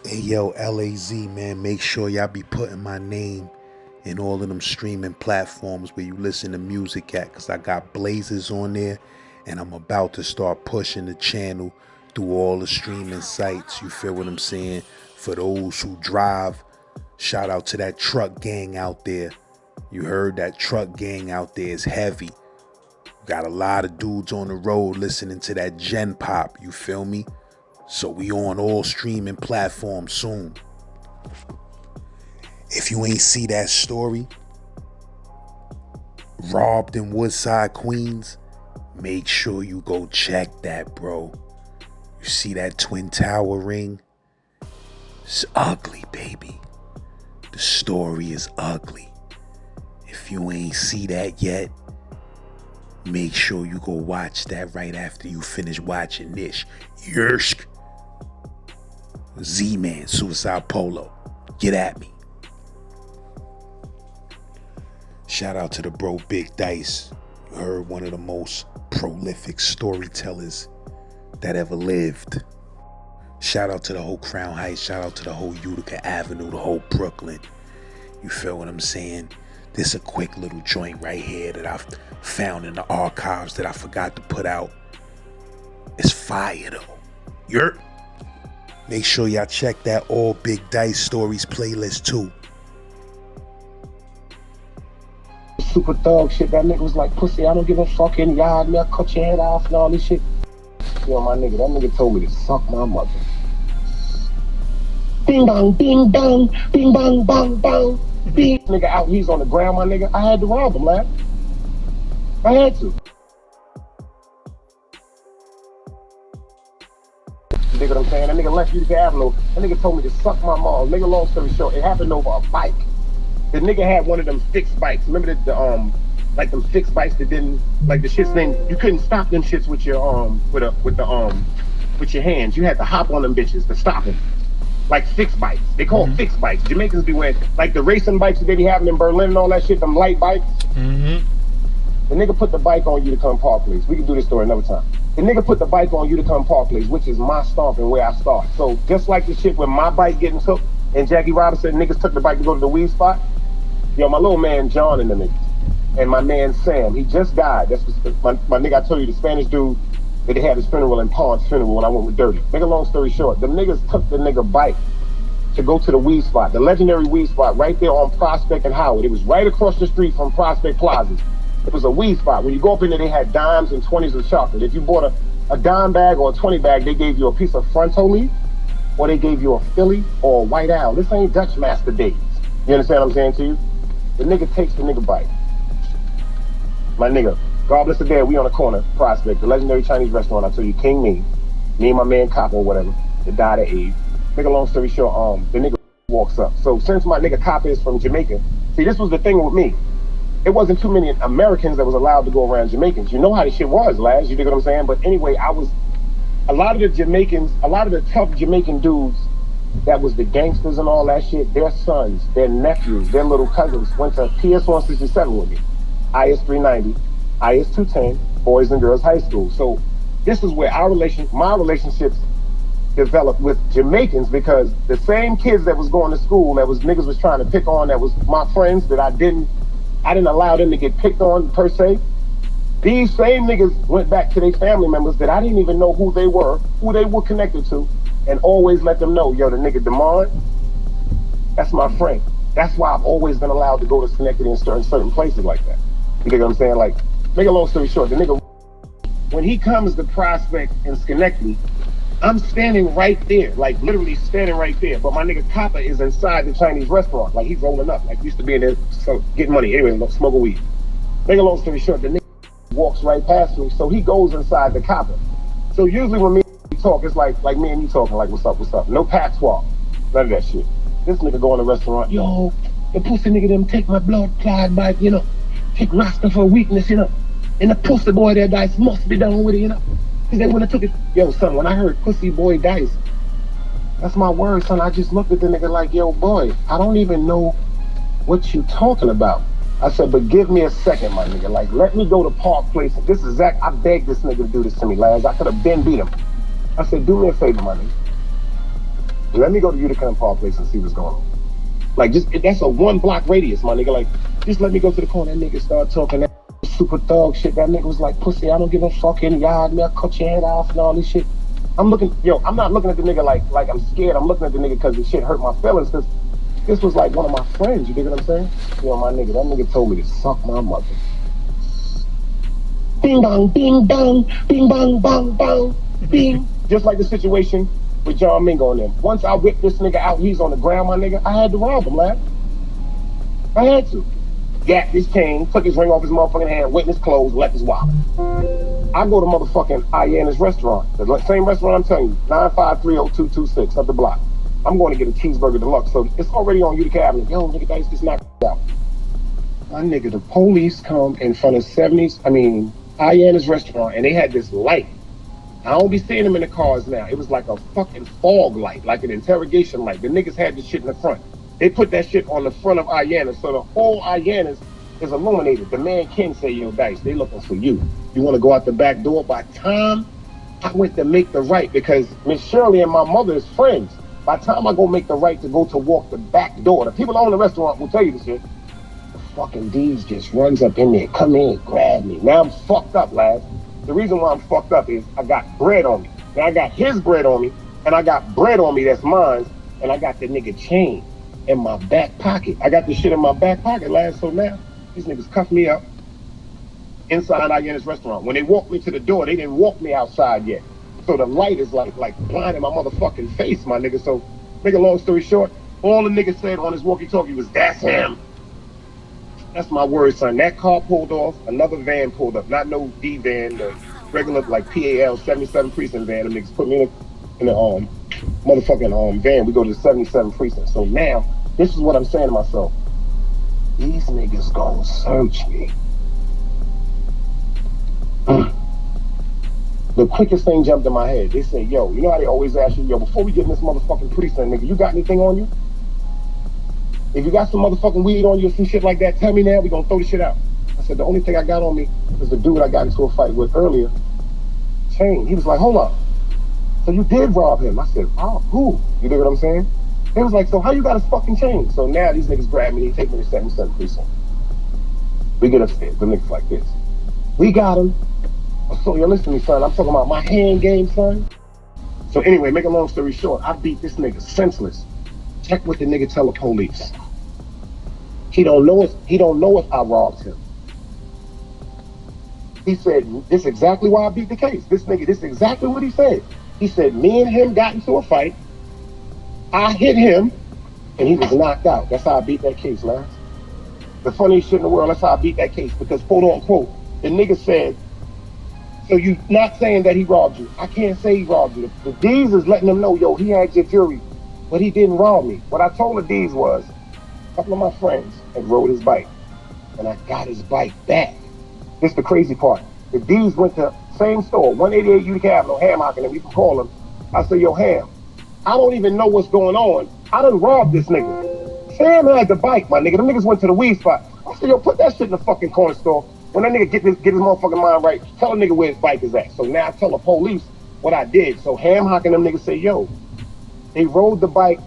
Hey yo, LAZ, man, make sure y'all be putting my name in all of them streaming platforms where you listen to music at, cause I got Blazers on there and I'm about to start pushing the channel through all the streaming sites. You feel what I'm saying? For those who drive, shout out to that truck gang out there. You heard that truck gang out there is heavy. Got a lot of dudes on the road listening to that Gen Pop, you feel me? So we on all streaming platforms soon. If you ain't see that story, robbed in Woodside, Queens, make sure you go check that, bro. You see that Twin Tower ring? It's ugly, baby. The story is ugly. If you ain't see that yet, make sure you go watch that right after you finish watching this. Yersk. Z-Man, Suicide Polo. Get at me. Shout out to the bro Big Dice. You heard one of the most prolific storytellers that ever lived. Shout out to the whole Crown Heights. Shout out to the whole Utica Avenue, the whole Brooklyn. You feel what I'm saying? This a quick little joint right here that I've found in the archives that I forgot to put out. It's fire though. Yerp. Make sure y'all check that All Big Dice Stories playlist too. Super thug shit. That nigga was like, pussy, I don't give a fuck in yard, me, I cut your head off and all this shit. Yo, my nigga, that nigga told me to suck my mother. Bing bang, bing bang, bing bang, bang, bang, bing. Nigga out, he's on the ground, my nigga. I had to rob him, lad. I had to. You dig what I'm saying? That nigga left Utica Avenue. That nigga told me to suck my mom. Nigga, long story short, it happened over a bike. The nigga had one of them fixed bikes. Remember the like them fixed bikes that didn't, like the shits then you couldn't stop them shits with your with your hands. You had to hop on them bitches to stop them. Like fixed bikes. They call fixed bikes. Jamaicans be wearing like the racing bikes that they be having in Berlin and all that shit, them light bikes. The nigga put the bike on you to come park, please. We can do this story another time. The nigga put the bike on you to come park, please, which is my stomping where I start. So just like the shit with my bike getting took and Jackie Robinson, niggas took the bike to go to the weed spot. Yo, my little man John and the niggas. And my man Sam, he just died. That's my nigga, I told you, the Spanish dude that they had his funeral in Pond's funeral when I went with Dirty. Make a long story short, them niggas took the nigga bike to go to the weed spot, the legendary weed spot right there on Prospect and Howard. It was right across the street from Prospect Plaza. It was a weed spot. When you go up in there, they had dimes and 20s of chocolate. If you bought a dime bag or a 20 bag, they gave you a piece of Fronto leaf, or they gave you a Philly or a White Owl. This ain't Dutch Master days. You understand what I'm saying to you? The nigga takes the nigga bike. My nigga, God bless the dead, we on the corner, Prospect, the legendary Chinese restaurant, I tell you, King Me and my man Copper or whatever, that died at age. Make a long story short, the nigga walks up. So since my nigga Copper is from Jamaica, see, this was the thing with me. It wasn't too many Americans that was allowed to go around Jamaicans. You know how this shit was, lads, you dig what I'm saying? But anyway, a lot of the tough Jamaican dudes that was the gangsters and all that shit, their sons, their nephews, their little cousins went to PS 167 with me, IS 390, IS 210, Boys and Girls High School. So this is where my relationships developed with Jamaicans, because the same kids that was going to school, that was niggas was trying to pick on, that was my friends that I didn't allow them to get picked on per se. These same niggas went back to their family members that I didn't even know who they were connected to, and always let them know, yo, the nigga Damon, that's my friend. That's why I've always been allowed to go to Schenectady and certain places like that. You know what I'm saying? Like, make a long story short, the nigga, when he comes to Prospect and Schenectady, I'm standing right there, like literally standing right there. But my nigga Copper is inside the Chinese restaurant, like he's rolling up, like he used to be in there getting money. Anyway, smoking weed. Make a long story short, the nigga walks right past me, so he goes inside the Copper. So usually when me and you talk, it's like me and you talking, like what's up? No patois, none of that shit. This nigga go in the restaurant, yo, the pussy nigga them take my blood clot bike, you know, take Rasta for weakness, you know, and the pussy boy there dice must be done with it, you know. Cause they when I took it, yo son, when I heard pussy boy dice, that's my word, son. I just looked at the nigga like, yo boy, I don't even know what you talking about. I said, but give me a second, my nigga. Like, let me go to Park Place. This is Zach. I begged this nigga to do this to me, lads. I could have been beat him. I said, do me a favor, my nigga. Let me go to Utica and Park Place and see what's going on. Like, just that's a 1 block radius, my nigga. Like, just let me go to the corner. That nigga start talking that super thug shit. That nigga was like, pussy, I don't give a fucking yard, me. I cut your head off and all this shit. I'm looking, yo, I'm not looking at the nigga like I'm scared. I'm looking at the nigga because the shit hurt my feelings. Because this was like one of my friends. You dig what I'm saying? Yo, my nigga, that nigga told me to suck my mother. Bing bong, bing bong, bing bong, bong, bong, bing. Just like the situation with John Mingo and them. Once I whipped this nigga out, he's on the ground, my nigga. I had to rob him, lad. I had to. Gat his chain, took his ring off his motherfucking hand, went in his clothes, left his wallet. I go to motherfucking Iana's restaurant, the same restaurant I'm telling you, 9530226 up the block. I'm going to get a cheeseburger deluxe, so it's already on Utica Avenue. Yo, nigga, Dice just knocked out. My nigga, the police come in front of Iana's restaurant, and they had this light. I don't be seeing them in the cars now. It was like a fucking fog light, like an interrogation light. The niggas had this shit in the front. They put that shit on the front of Iana's, so the whole Iana's is illuminated. The man can say, yo, Dice, they looking for you. You want to go out the back door? By the time I went to make the right, because Miss Shirley and my mother is friends. By the time I go make the right to go to walk the back door, the people that own the restaurant will tell you this shit. The fucking D's just runs up in there, come in, grab me. Now I'm fucked up, lads. The reason why I'm fucked up is I got bread on me. Now I got his bread on me, and I got bread on me that's mine, and I got the nigga chain in my back pocket. I got this shit in my back pocket, lads. So now these niggas cuff me up inside Iana's restaurant. When they walked me to the door, they didn't walk me outside yet. So the light is like blinding my motherfucking face, my nigga. So, make a long story short, all the nigga said on his walkie-talkie was, that's him. That's my word, son. That car pulled off, another van pulled up. Not no D van, the regular like PAL 77 precinct van. The niggas put me in the motherfucking van. We go to the 77 precinct. So now, this is what I'm saying to myself. These niggas gonna search me. The quickest thing jumped in my head. They say, yo, you know how they always ask you, yo, before we get in this motherfucking precinct, nigga, you got anything on you? If you got some motherfucking weed on you or some shit like that, tell me now, we gonna throw the shit out. I said, the only thing I got on me is the dude I got into a fight with earlier, Chain. He was like, hold on. So you did rob him? I said, oh, who? You dig what I'm saying? They was like, so how you got his fucking chain? So now these niggas grab me, they take me to 77 precinct. We get upstairs, the niggas like this. We got him. So you listen to me, son. I'm talking about my hand game, son. So anyway, make a long story short, I beat this nigga senseless. Check what the nigga tell the police. He don't know if I robbed him. He said, this is exactly why I beat the case. This nigga, this is exactly what he said. He said, me and him got into a fight. I hit him, and he was knocked out. That's how I beat that case, man. The funniest shit in the world, that's how I beat that case. Because, quote unquote, the nigga said, so you not saying that he robbed you. I can't say he robbed you. The D's is letting them know, yo, he had your jewelry, but he didn't rob me. What I told the D's was, a couple of my friends had rode his bike, and I got his bike back. This is the crazy part. The D's went to same store, 188 Utica Avenue, Ham Hocking, and we can call him. I said, yo, Ham, I don't even know what's going on. I done robbed this nigga. Sam had the bike, my nigga. Them niggas went to the weed spot. I said, yo, put that shit in the fucking corner store. When that nigga get his motherfucking mind right, tell a nigga where his bike is at. So now I tell the police what I did. So Ham Hocking, them niggas say, yo, they rode the bike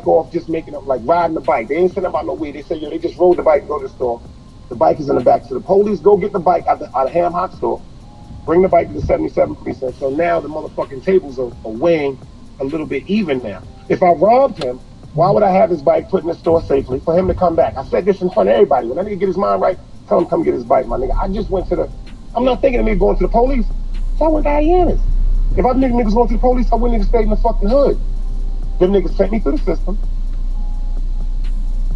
off, just making up, like riding the bike. They ain't saying about no weed. They said, yo, they just rode the bike and go to the store. The bike is in the back. So the police go get the bike out of Ham Hock store, bring the bike to the 77 precinct. So now the motherfucking tables are weighing a little bit even now. If I robbed him, why would I have his bike put in the store safely for him to come back? I said this in front of everybody. When that nigga get his mind right, tell him come get his bike, my nigga. I just went to the, I'm not thinking of me going to the police. So I went to Iana's. If I think niggas going to the police, I wouldn't even stay in the fucking hood. Them niggas sent me through the system.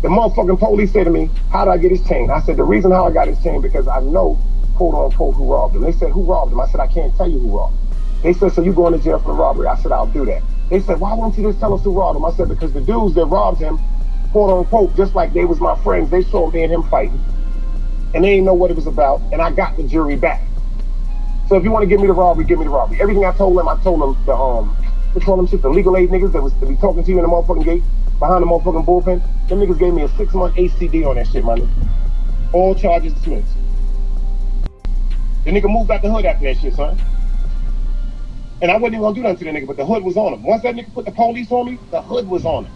The motherfucking police said to me, how did I get his chain? I said, the reason how I got his chain, because I know, quote unquote, who robbed him. They said, who robbed him? I said, I can't tell you who robbed him. They said, so you going to jail for the robbery? I said, I'll do that. They said, why won't you just tell us who robbed him? I said, because the dudes that robbed him, quote unquote, just like they was my friends, they saw me and him fighting. And they didn't know what it was about, and I got the jury back. So if you want to give me the robbery, give me the robbery. Everything I told them the which one of them shit, the legal aid niggas that was to be talking to you in the motherfucking gate, behind the motherfucking bullpen, them niggas gave me a 6-month ACD on that shit, my nigga. All charges dismissed. The nigga moved out the hood after that shit, son. And I wasn't even gonna do nothing to the nigga, but the hood was on him. Once that nigga put the police on me, the hood was on him.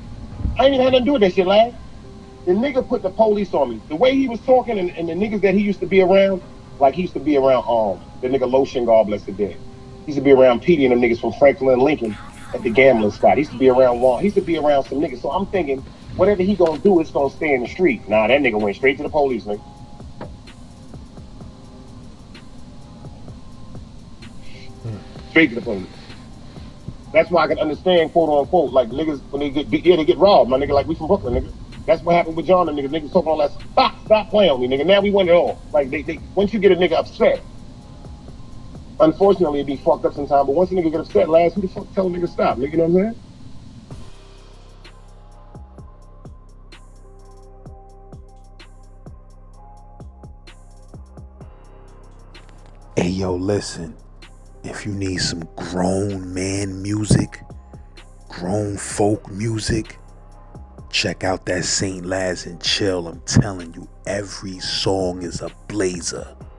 I ain't even had nothing to do with that shit, lad. The nigga put the police on me. The way he was talking and the niggas that he used to be around, like he used to be around the nigga Lotion, God bless the dead. He used to be around Petey and them niggas from Franklin and Lincoln at the gambling spot. He used to be around Wall. He used to be around some niggas. So I'm thinking, whatever he gonna do, it's gonna stay in the street. Nah, that nigga went straight to the police, nigga. Straight to the police. That's why I can understand, quote unquote, like niggas when they get robbed, my nigga, like we from Brooklyn, nigga. That's what happened with John and niggas. Niggas talking all that. Stop playing with me, nigga. Now we want it all. Like they once you get a nigga upset, unfortunately it be fucked up sometimes. But once a nigga get upset, last who the fuck tell a nigga stop, nigga? You know what I'm saying? Hey yo, listen. If you need some grown man music, grown folk music, check out that St. Laz and Chill. I'm telling you, every song is a blazer.